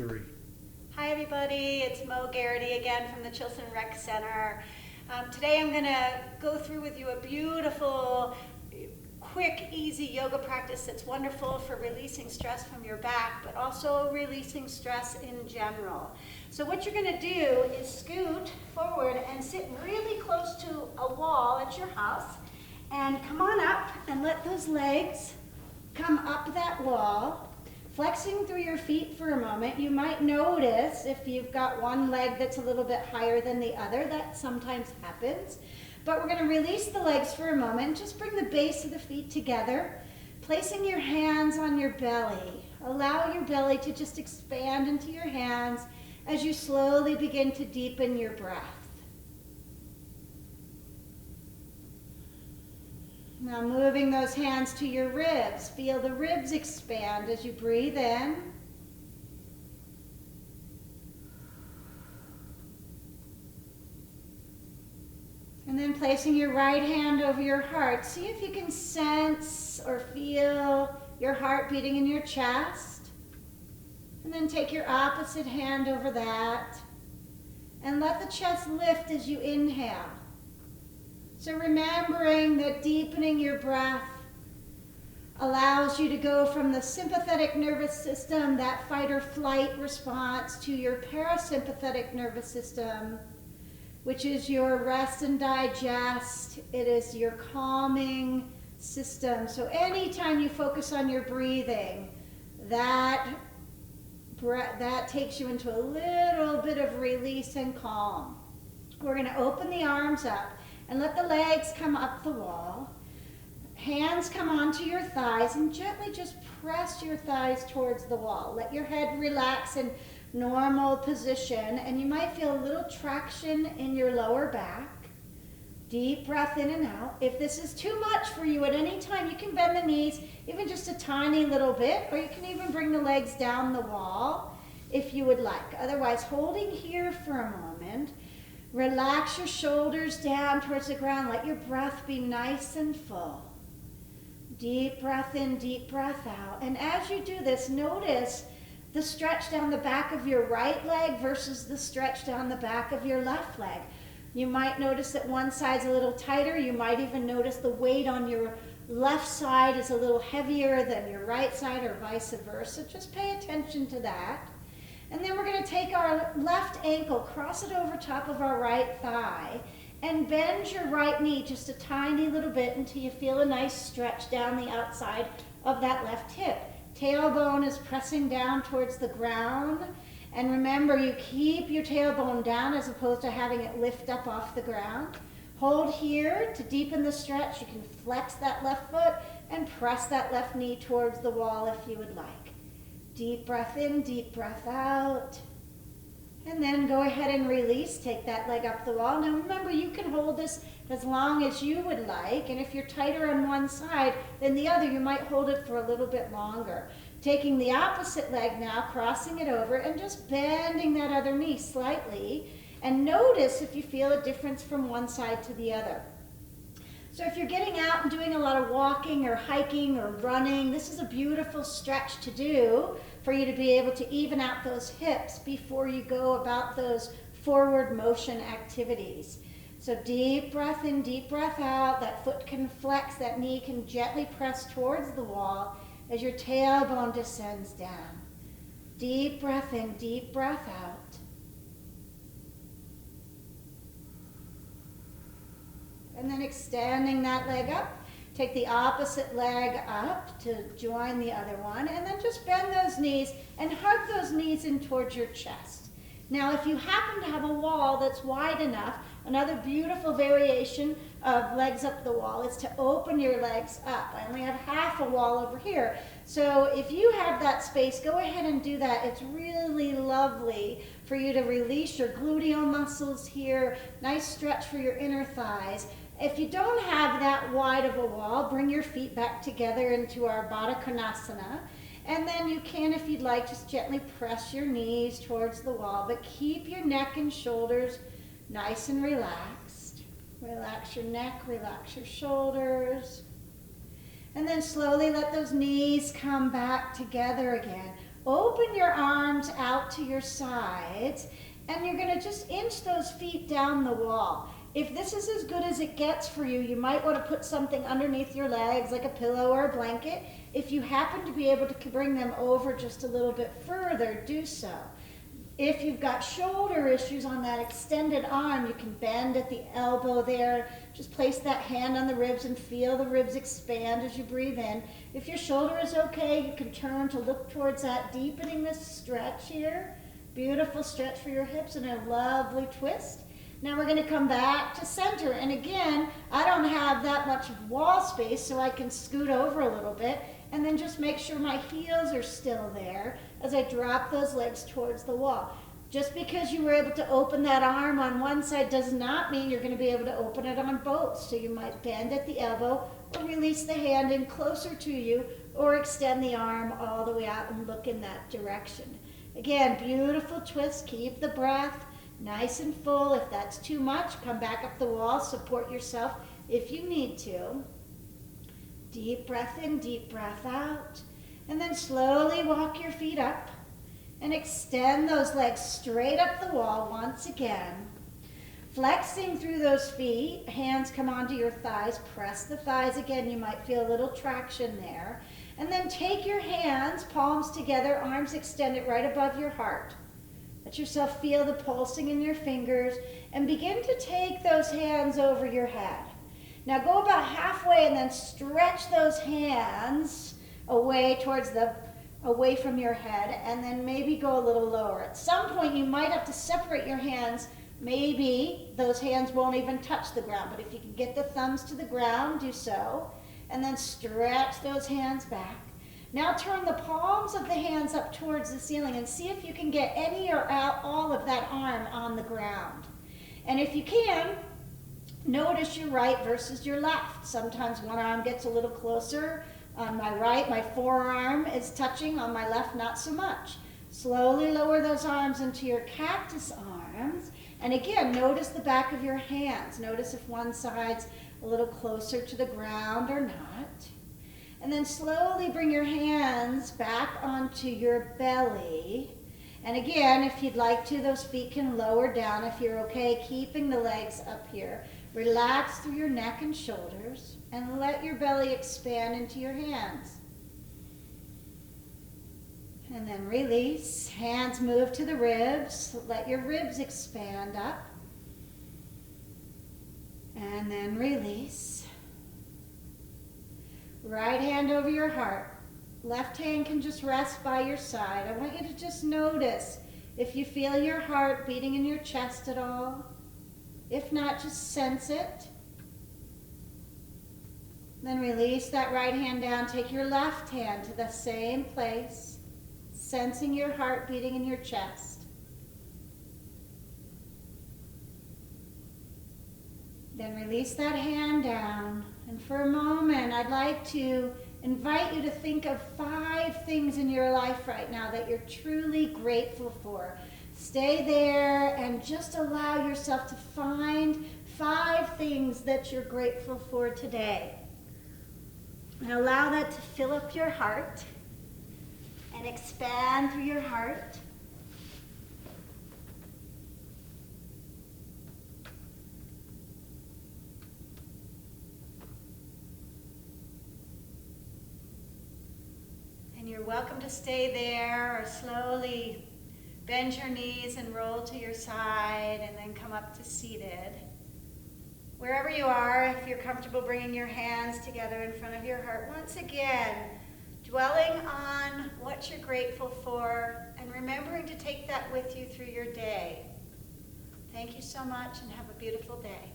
3. Hi everybody, it's Mo Garrity again from the Chilson Rec Center. Today I'm going to go through with you a beautiful, quick, easy yoga practice that's wonderful for releasing stress from your back, but also releasing stress in general. So what you're going to do is scoot forward and sit really close to a wall at your house, and come on up and let those legs come up that wall. Flexing through your feet for a moment. You might notice if you've got one leg that's a little bit higher than the other, that sometimes happens. But we're going to release the legs for a moment. Just bring the base of the feet together, placing your hands on your belly. Allow your belly to just expand into your hands as you slowly begin to deepen your breath. Now moving those hands to your ribs. Feel the ribs expand as you breathe in. And then placing your right hand over your heart. See if you can sense or feel your heart beating in your chest. And then take your opposite hand over that. And let the chest lift as you inhale. So remembering that deepening your breath allows you to go from the sympathetic nervous system, that fight or flight response, to your parasympathetic nervous system, which is your rest and digest. It is your calming system. So anytime you focus on your breathing, that takes you into a little bit of release and calm. We're going to open the arms up and let the legs come up the wall. Hands come onto your thighs and gently just press your thighs towards the wall. Let your head relax in normal position, and you might feel a little traction in your lower back. Deep breath in and out. If this is too much for you at any time, you can bend the knees even just a tiny little bit, or you can even bring the legs down the wall if you would like. Otherwise, holding here for a moment. Relax your shoulders down towards the ground. Let your breath be nice and full. Deep breath in, deep breath out. And as you do this, notice the stretch down the back of your right leg versus the stretch down the back of your left leg. You might notice that one side's a little tighter. You might even notice the weight on your left side is a little heavier than your right side, or vice versa. Just pay attention to that. And then we're going to take our left ankle, cross it over top of our right thigh, and bend your right knee just a tiny little bit until you feel a nice stretch down the outside of that left hip. Tailbone is pressing down towards the ground. And remember, you keep your tailbone down as opposed to having it lift up off the ground. Hold here to deepen the stretch. You can flex that left foot and press that left knee towards the wall if you would like. Deep breath in, deep breath out. And then go ahead and release. Take that leg up the wall. Now remember, you can hold this as long as you would like. And if you're tighter on one side than the other, you might hold it for a little bit longer. Taking the opposite leg now, crossing it over, and just bending that other knee slightly. And notice if you feel a difference from one side to the other. So if you're getting out and doing a lot of walking or hiking or running, this is a beautiful stretch to do for you to be able to even out those hips before you go about those forward motion activities. So deep breath in, deep breath out. That foot can flex, that knee can gently press towards the wall as your tailbone descends down. Deep breath in, deep breath out. And then extending that leg up. Take the opposite leg up to join the other one. And then just bend those knees and hug those knees in towards your chest. Now, if you happen to have a wall that's wide enough, another beautiful variation of legs up the wall is to open your legs up. I only have half a wall over here. So if you have that space, go ahead and do that. It's really lovely for you to release your gluteal muscles here. Nice stretch for your inner thighs. If you don't have that wide of a wall, bring your feet back together into our Baddha Konasana. And then you can, if you'd like, just gently press your knees towards the wall, but keep your neck and shoulders nice and relaxed. Relax your neck, relax your shoulders. And then slowly let those knees come back together again. Open your arms out to your sides, and you're going to just inch those feet down the wall. If this is as good as it gets for you, you might want to put something underneath your legs, like a pillow or a blanket. If you happen to be able to bring them over just a little bit further, do so. If you've got shoulder issues on that extended arm, you can bend at the elbow there. Just place that hand on the ribs and feel the ribs expand as you breathe in. If your shoulder is okay, you can turn to look towards that, deepening this stretch here. Beautiful stretch for your hips and a lovely twist. Now we're going to come back to center. And again, I don't have that much wall space, so I can scoot over a little bit and then just make sure my heels are still there as I drop those legs towards the wall. Just because you were able to open that arm on one side does not mean you're going to be able to open it on both. So you might bend at the elbow or release the hand in closer to you or extend the arm all the way out and look in that direction. Again, beautiful twist. Keep the breath nice and full. If that's too much, come back up the wall. Support yourself if you need to. Deep breath in, deep breath out. And then slowly walk your feet up and extend those legs straight up the wall once again. Flexing through those feet, hands come onto your thighs. Press the thighs again. You might feel a little traction there. And then take your hands, palms together, arms extended right above your heart. Let yourself feel the pulsing in your fingers and begin to take those hands over your head. Now go about halfway and then stretch those hands away away from your head, and then maybe go a little lower. At some point you might have to separate your hands. Maybe those hands won't even touch the ground, but if you can get the thumbs to the ground, do so. And then stretch those hands back. Now turn the palms of the hands up towards the ceiling and see if you can get any or all of that arm on the ground. And if you can, notice your right versus your left. Sometimes one arm gets a little closer. On my right, my forearm is touching. On my left, not so much. Slowly lower those arms into your cactus arms. And again, notice the back of your hands. Notice if one side's a little closer to the ground or not. And then slowly bring your hands back onto your belly. And again, if you'd like to, those feet can lower down if you're okay, keeping the legs up here. Relax through your neck and shoulders and let your belly expand into your hands. And then release. Hands move to the ribs. Let your ribs expand up. And then release. Right hand over your heart. Left hand can just rest by your side. I want you to just notice if you feel your heart beating in your chest at all. If not, just sense it. Then release that right hand down. Take your left hand to the same place, sensing your heart beating in your chest. Then release that hand down. And for a moment, I'd like to invite you to think of 5 things in your life right now that you're truly grateful for. Stay there and just allow yourself to find 5 things that you're grateful for today. And allow that to fill up your heart and expand through your heart. And you're welcome to stay there or slowly bend your knees and roll to your side and then come up to seated. Wherever you are, if you're comfortable bringing your hands together in front of your heart, once again, dwelling on what you're grateful for and remembering to take that with you through your day. Thank you so much and have a beautiful day.